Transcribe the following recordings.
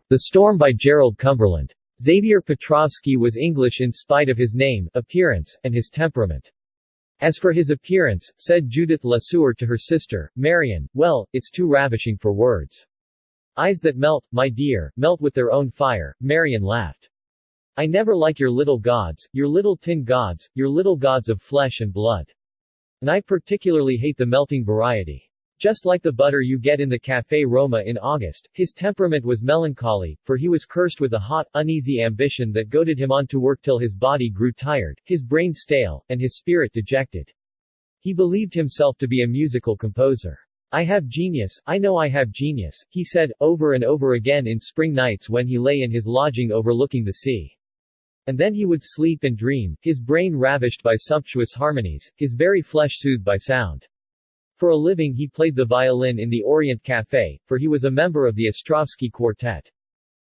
The Storm by Gerald, Cumberland. Xavier Petrovsky was English in spite of his name, appearance, and his temperament. As for his appearance, said Judith Lesueur to her sister, Marion, well, it's too ravishing for words. Eyes that melt, my dear, melt with their own fire, Marion laughed. I never like your little gods, your little tin gods, your little gods of flesh and blood. And I particularly hate the melting variety. Just like the butter you get in the Café Roma in August, his temperament was melancholy, for he was cursed with a hot, uneasy ambition that goaded him on to work till his body grew tired, his brain stale, and his spirit dejected. He believed himself to be a musical composer. I have genius, I know I have genius, he said, over and over again in spring nights when he lay in his lodging overlooking the sea. And then he would sleep and dream, his brain ravished by sumptuous harmonies, his very flesh soothed by sound. For a living he played the violin in the Orient Café, for he was a member of the Ostrovsky Quartet.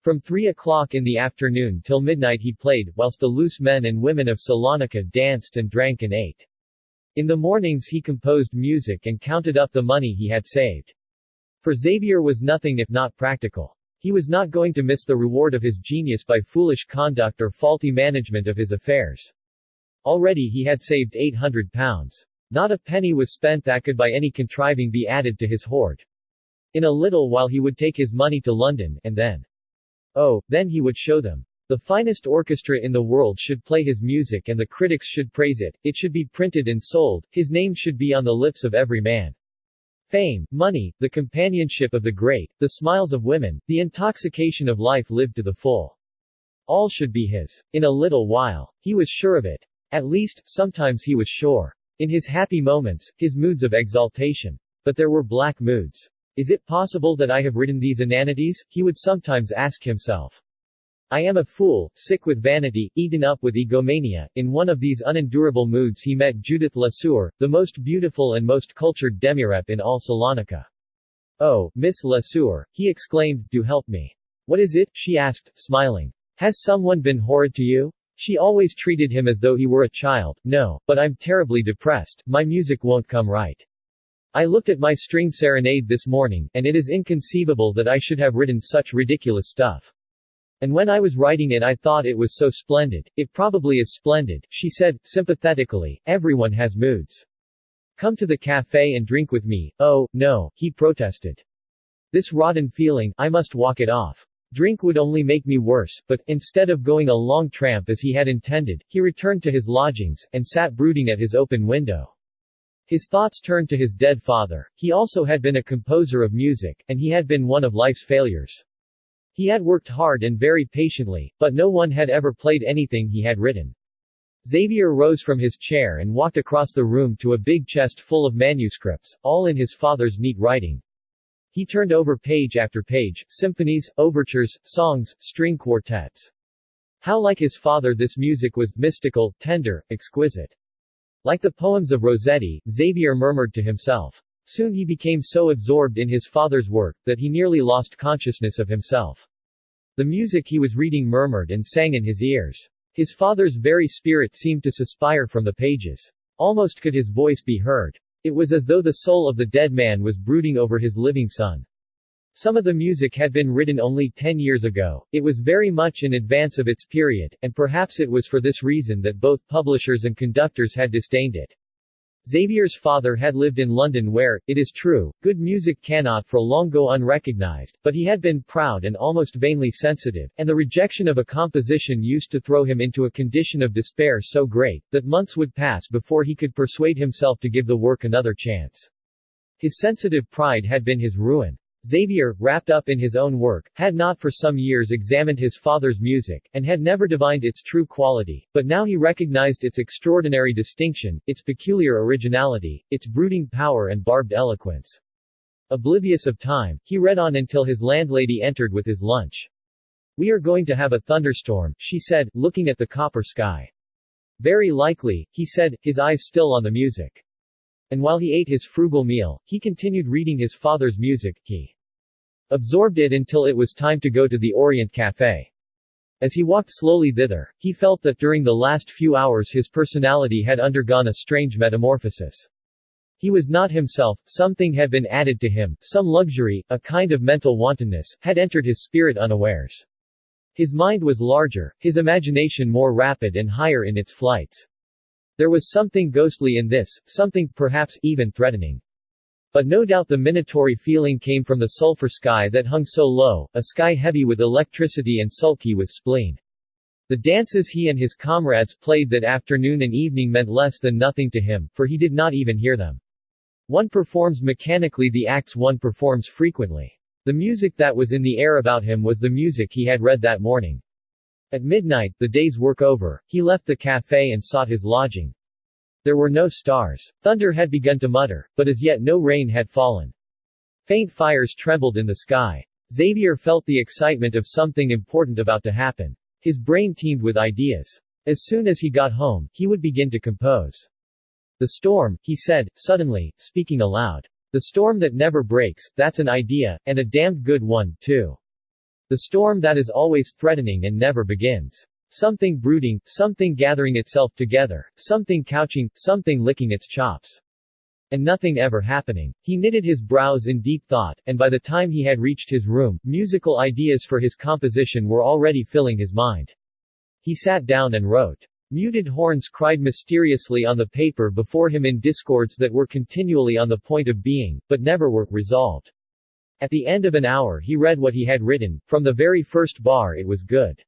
From 3 o'clock in the afternoon till midnight he played, whilst the loose men and women of Salonika danced and drank and ate. In the mornings he composed music and counted up the money he had saved. For Xavier was nothing if not practical. He was not going to miss the reward of his genius by foolish conduct or faulty management of his affairs. Already he had saved £800. Not a penny was spent that could by any contriving be added to his hoard. In a little while he would take his money to London, and then he would show them. The finest orchestra in the world should play his music and the critics should praise it, it should be printed and sold, his name should be on the lips of every man. Fame, money, the companionship of the great, the smiles of women, the intoxication of life lived to the full. All should be his. In a little while. He was sure of it. At least, sometimes he was sure. In his happy moments, his moods of exaltation. But there were black moods. Is it possible that I have written these inanities? He would sometimes ask himself. I am a fool, sick with vanity, eaten up with egomania. In one of these unendurable moods he met Judith Lesueur, the most beautiful and most cultured demirep in all Salonika. Oh, Miss Lesueur, he exclaimed, do help me. What is it? She asked, smiling. Has someone been horrid to you? She always treated him as though he were a child. No, but I'm terribly depressed, my music won't come right. I looked at my string serenade this morning, and it is inconceivable that I should have written such ridiculous stuff. And when I was writing it I thought it was so splendid. It probably is splendid, she said, sympathetically, everyone has moods. Come to the cafe and drink with me. Oh, no, he protested. This rotten feeling, I must walk it off. Drink would only make me worse, but, instead of going a long tramp as he had intended, he returned to his lodgings, and sat brooding at his open window. His thoughts turned to his dead father. He also had been a composer of music, and he had been one of life's failures. He had worked hard and very patiently, but no one had ever played anything he had written. Xavier rose from his chair and walked across the room to a big chest full of manuscripts, all in his father's neat writing. He turned over page after page, symphonies, overtures, songs, string quartets. How like his father this music was, mystical, tender, exquisite. Like the poems of Rossetti, Xavier murmured to himself. Soon he became so absorbed in his father's work, that he nearly lost consciousness of himself. The music he was reading murmured and sang in his ears. His father's very spirit seemed to suspire from the pages. Almost could his voice be heard. It was as though the soul of the dead man was brooding over his living son. Some of the music had been written only 10 years ago, it was very much in advance of its period, and perhaps it was for this reason that both publishers and conductors had disdained it. Xavier's father had lived in London where, it is true, good music cannot for long go unrecognized, but he had been proud and almost vainly sensitive, and the rejection of a composition used to throw him into a condition of despair so great, that months would pass before he could persuade himself to give the work another chance. His sensitive pride had been his ruin. Xavier, wrapped up in his own work, had not for some years examined his father's music, and had never divined its true quality, but now he recognized its extraordinary distinction, its peculiar originality, its brooding power and barbed eloquence. Oblivious of time, he read on until his landlady entered with his lunch. We are going to have a thunderstorm, she said, looking at the copper sky. Very likely, he said, his eyes still on the music. And while he ate his frugal meal, he continued reading his father's music. He absorbed it until it was time to go to the Orient Café. As he walked slowly thither, he felt that during the last few hours his personality had undergone a strange metamorphosis. He was not himself, something had been added to him, some luxury, a kind of mental wantonness, had entered his spirit unawares. His mind was larger, his imagination more rapid and higher in its flights. There was something ghostly in this, something, perhaps, even threatening. But no doubt the minatory feeling came from the sulphur sky that hung so low, a sky heavy with electricity and sulky with spleen. The dances he and his comrades played that afternoon and evening meant less than nothing to him, for he did not even hear them. One performs mechanically the acts one performs frequently. The music that was in the air about him was the music he had read that morning. At midnight, the day's work over, he left the café and sought his lodging. There were no stars. Thunder had begun to mutter, but as yet no rain had fallen. Faint fires trembled in the sky. Xavier felt the excitement of something important about to happen. His brain teemed with ideas. As soon as he got home, he would begin to compose. "The storm," he said, suddenly, speaking aloud. "The storm that never breaks, that's an idea, and a damned good one, too. The storm that is always threatening and never begins. Something brooding, something gathering itself together, something couching, something licking its chops. And nothing ever happening." He knitted his brows in deep thought, and by the time he had reached his room, musical ideas for his composition were already filling his mind. He sat down and wrote. Muted horns cried mysteriously on the paper before him in discords that were continually on the point of being, but never were resolved. At the end of an hour he read what he had written. From the very first bar it was good.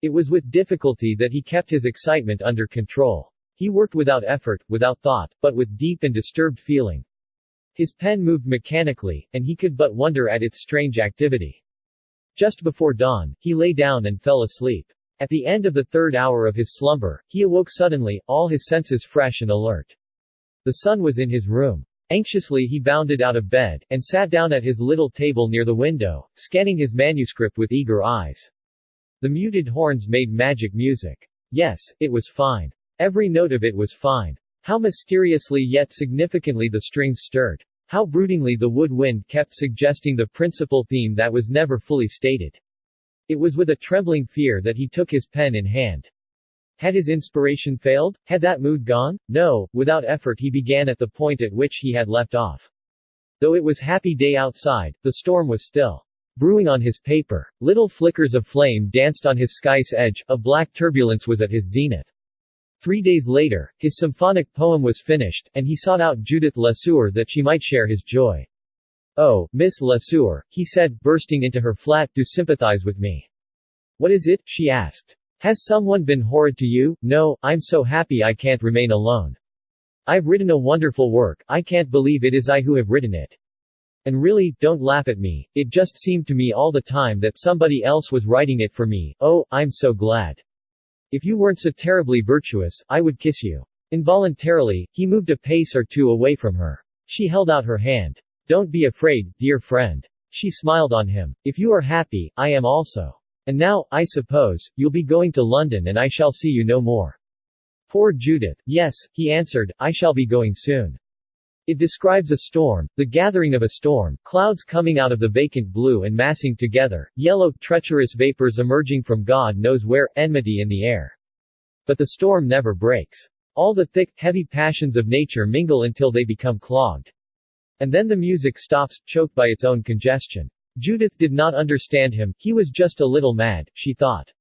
It was with difficulty that he kept his excitement under control. He worked without effort, without thought, but with deep and disturbed feeling. His pen moved mechanically, and he could but wonder at its strange activity. Just before dawn, he lay down and fell asleep. At the end of the third hour of his slumber, he awoke suddenly, all his senses fresh and alert. The sun was in his room. Anxiously he bounded out of bed, and sat down at his little table near the window, scanning his manuscript with eager eyes. The muted horns made magic music. Yes, it was fine. Every note of it was fine. How mysteriously yet significantly the strings stirred. How broodingly the wood wind kept suggesting the principal theme that was never fully stated. It was with a trembling fear that he took his pen in hand. Had his inspiration failed? Had that mood gone? No, without effort he began at the point at which he had left off. Though it was happy day outside, the storm was still brewing on his paper. Little flickers of flame danced on his sky's edge, a black turbulence was at his zenith. 3 days later, his symphonic poem was finished, and he sought out Judith Lesueur that she might share his joy. "Oh, Miss Lesueur," he said, bursting into her flat, "do sympathize with me." "What is it?" she asked. "Has someone been horrid to you?" "No, I'm so happy I can't remain alone. I've written a wonderful work, I can't believe it is I who have written it. And really, don't laugh at me, it just seemed to me all the time that somebody else was writing it for me. Oh, I'm so glad. If you weren't so terribly virtuous, I would kiss you." Involuntarily, he moved a pace or two away from her. She held out her hand. "Don't be afraid, dear friend." She smiled on him. "If you are happy, I am also. And now, I suppose, you'll be going to London and I shall see you no more." Poor Judith. "Yes," he answered, "I shall be going soon." It describes a storm, the gathering of a storm, clouds coming out of the vacant blue and massing together, yellow, treacherous vapors emerging from God knows where, enmity in the air. But the storm never breaks. All the thick, heavy passions of nature mingle until they become clogged. And then the music stops, choked by its own congestion. Judith did not understand him, he was just a little mad, she thought.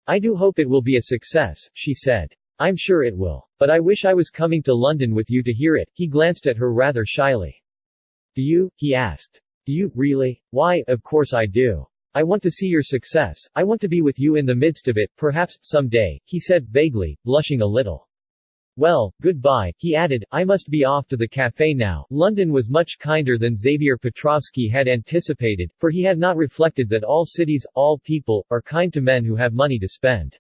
"I do hope it will be a success," she said. "I'm sure it will. But I wish I was coming to London with you to hear it." He glanced at her rather shyly. "Do you?" he asked. "Do you, really?" "Why, of course I do. I want to see your success, I want to be with you in the midst of it, perhaps, some day," he said vaguely, blushing a little. "Well, goodbye," he added, "I must be off to the café now." London was much kinder than Xavier Petrovsky had anticipated, for he had not reflected that all cities, all people, are kind to men who have money to spend.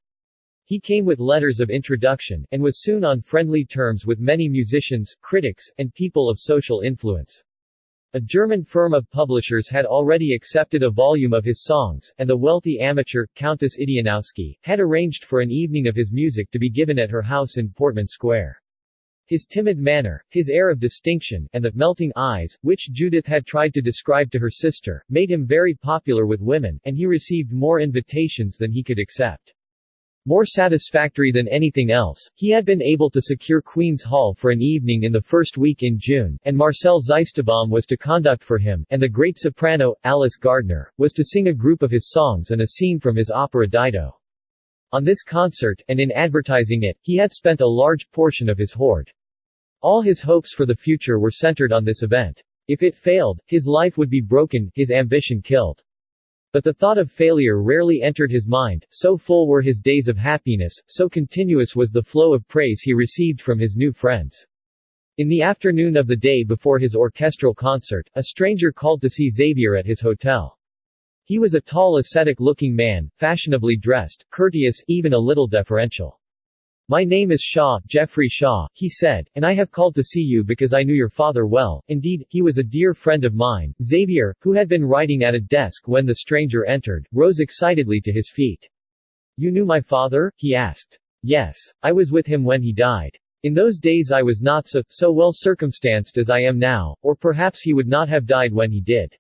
He came with letters of introduction, and was soon on friendly terms with many musicians, critics, and people of social influence. A German firm of publishers had already accepted a volume of his songs, and the wealthy amateur, Countess Idianowski, had arranged for an evening of his music to be given at her house in Portman Square. His timid manner, his air of distinction, and the melting eyes, which Judith had tried to describe to her sister, made him very popular with women, and he received more invitations than he could accept. More satisfactory than anything else, he had been able to secure Queen's Hall for an evening in the first week in June, and Marcel Zeistebaum was to conduct for him, and the great soprano, Alice Gardner, was to sing a group of his songs and a scene from his opera Dido. On this concert, and in advertising it, he had spent a large portion of his hoard. All his hopes for the future were centered on this event. If it failed, his life would be broken, his ambition killed. But the thought of failure rarely entered his mind, so full were his days of happiness, so continuous was the flow of praise he received from his new friends. In the afternoon of the day before his orchestral concert, a stranger called to see Xavier at his hotel. He was a tall ascetic-looking man, fashionably dressed, courteous, even a little deferential. "My name is Shaw, Geoffrey Shaw," he said, "and I have called to see you because I knew your father well. Indeed, he was a dear friend of mine." Xavier, who had been writing at a desk when the stranger entered, rose excitedly to his feet. "You knew my father?" he asked. "Yes. I was with him when he died. In those days I was not so well circumstanced as I am now, or perhaps he would not have died when he did.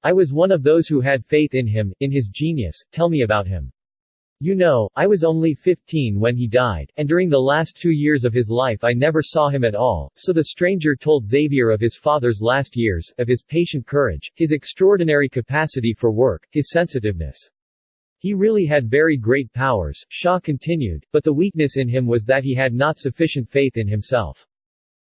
I was one of those who had faith in him, in his genius. Tell me about him." "You know, I was only 15 when he died, and during the last 2 years of his life I never saw him at all." So the stranger told Xavier of his father's last years, of his patient courage, his extraordinary capacity for work, his sensitiveness. "He really had very great powers," Shaw continued, "but the weakness in him was that he had not sufficient faith in himself.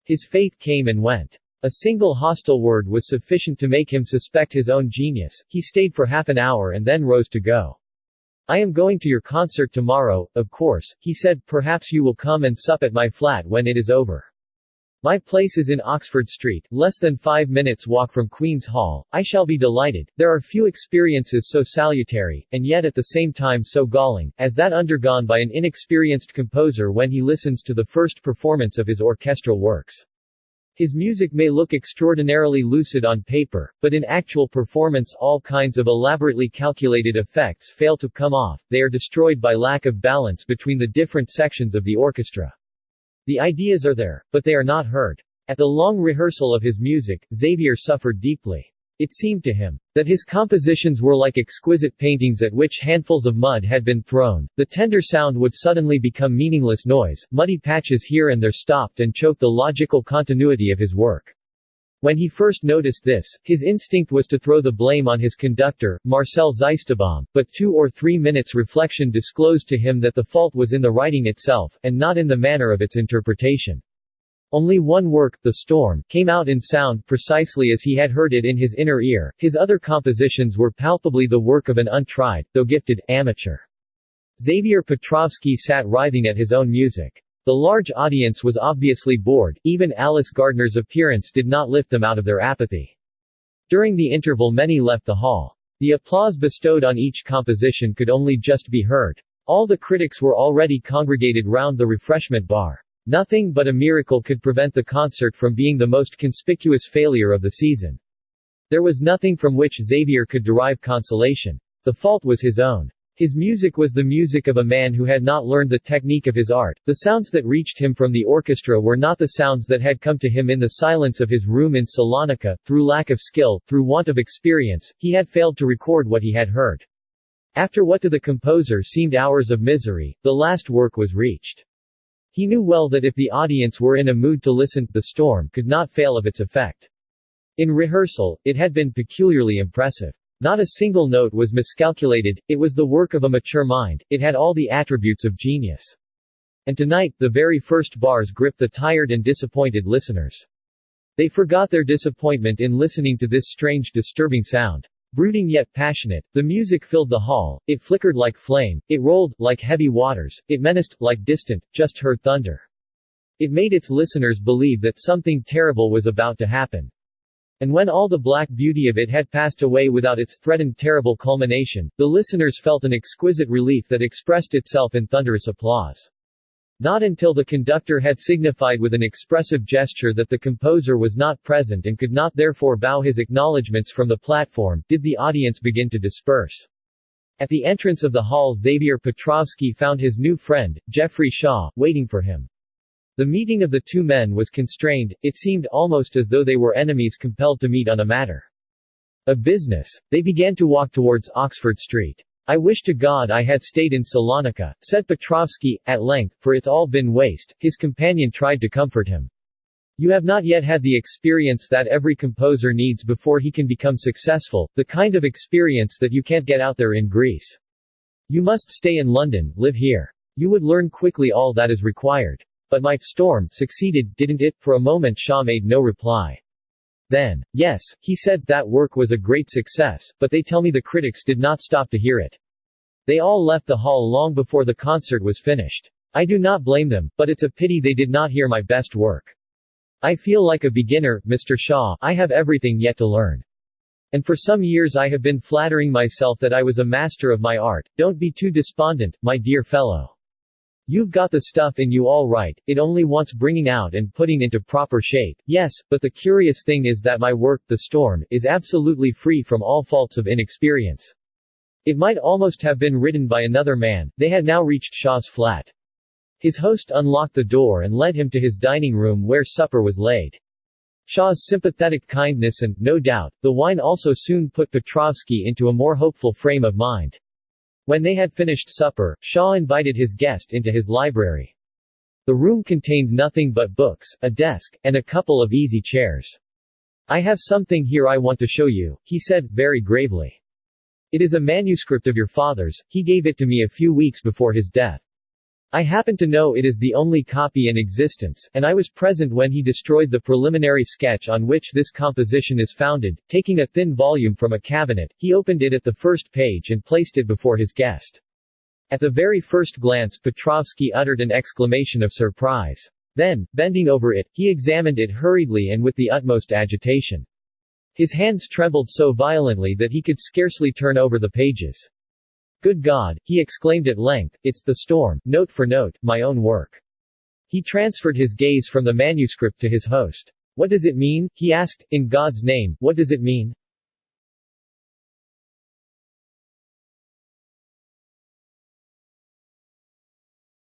His faith came and went. A single hostile word was sufficient to make him suspect his own genius. He stayed for half an hour and then rose to go. "I am going to your concert tomorrow, of course," he said. "Perhaps you will come and sup at my flat when it is over. My place is in Oxford Street, less than 5 minutes' walk from Queen's Hall. I shall be delighted. There are few experiences so salutary, and yet at the same time so galling, as that undergone by an inexperienced composer when he listens to the first performance of his orchestral works. His music may look extraordinarily lucid on paper, but in actual performance all kinds of elaborately calculated effects fail to come off. They are destroyed by lack of balance between the different sections of the orchestra. The ideas are there, but they are not heard." At the long rehearsal of his music, Xavier suffered deeply. It seemed to him that his compositions were like exquisite paintings at which handfuls of mud had been thrown. The tender sound would suddenly become meaningless noise, muddy patches here and there stopped and choked the logical continuity of his work. When he first noticed this, his instinct was to throw the blame on his conductor, Marcel Zeistebaum, but 2 or 3 minutes' reflection disclosed to him that the fault was in the writing itself, and not in the manner of its interpretation. Only one work, The Storm, came out in sound precisely as he had heard it in his inner ear. His other compositions were palpably the work of an untried, though gifted, amateur. Xavier Petrovsky sat writhing at his own music. The large audience was obviously bored. Even Alice Gardner's appearance did not lift them out of their apathy. During the interval many left the hall. The applause bestowed on each composition could only just be heard. All the critics were already congregated round the refreshment bar. Nothing but a miracle could prevent the concert from being the most conspicuous failure of the season. There was nothing from which Xavier could derive consolation. The fault was his own. His music was the music of a man who had not learned the technique of his art. The sounds that reached him from the orchestra were not the sounds that had come to him in the silence of his room in Salonika. Through lack of skill, through want of experience, he had failed to record what he had heard. After what to the composer seemed hours of misery, the last work was reached. He knew well that if the audience were in a mood to listen, The Storm could not fail of its effect. In rehearsal, it had been peculiarly impressive. Not a single note was miscalculated, it was the work of a mature mind, it had all the attributes of genius. And tonight, the very first bars gripped the tired and disappointed listeners. They forgot their disappointment in listening to this strange, disturbing sound. Brooding yet passionate, the music filled the hall, it flickered like flame, it rolled, like heavy waters, it menaced, like distant, just heard thunder. It made its listeners believe that something terrible was about to happen. And when all the black beauty of it had passed away without its threatened terrible culmination, the listeners felt an exquisite relief that expressed itself in thunderous applause. Not until the conductor had signified with an expressive gesture that the composer was not present and could not therefore bow his acknowledgments from the platform, did the audience begin to disperse. At the entrance of the hall Xavier Petrovsky found his new friend, Geoffrey Shaw, waiting for him. The meeting of the two men was constrained, it seemed almost as though they were enemies compelled to meet on a matter of business. They began to walk towards Oxford Street. "I wish to God I had stayed in Salonika," said Petrovsky, at length, "for it's all been waste." His companion tried to comfort him. "You have not yet had the experience that every composer needs before he can become successful, the kind of experience that you can't get out there in Greece. You must stay in London, live here. You would learn quickly all that is required." "But my storm succeeded, didn't it?" For a moment Shaw made no reply. Then, "Yes," he said, "that work was a great success, but they tell me the critics did not stop to hear it. They all left the hall long before the concert was finished. I do not blame them, but it's a pity they did not hear my best work. I feel like a beginner, Mr. Shaw. I have everything yet to learn. And for some years I have been flattering myself that I was a master of my art. Don't be too despondent, my dear fellow. You've got the stuff in you all right, it only wants bringing out and putting into proper shape. Yes, but the curious thing is that my work, The Storm, is absolutely free from all faults of inexperience. It might almost have been written by another man." They had now reached Shaw's flat. His host unlocked the door and led him to his dining room where supper was laid. Shaw's sympathetic kindness and, no doubt, the wine also soon put Petrovsky into a more hopeful frame of mind. When they had finished supper, Shaw invited his guest into his library. The room contained nothing but books, a desk, and a couple of easy chairs. "I have something here I want to show you," he said, very gravely. "It is a manuscript of your father's. He gave it to me a few weeks before his death. I happen to know it is the only copy in existence, and I was present when he destroyed the preliminary sketch on which this composition is founded." Taking a thin volume from a cabinet, he opened it at the first page and placed it before his guest. At the very first glance Petrovsky uttered an exclamation of surprise. Then, bending over it, he examined it hurriedly and with the utmost agitation. His hands trembled so violently that he could scarcely turn over the pages. "Good God," he exclaimed at length, "it's The Storm, note for note, my own work." He transferred his gaze from the manuscript to his host. "What does it mean?" he asked. "In God's name, what does it mean?"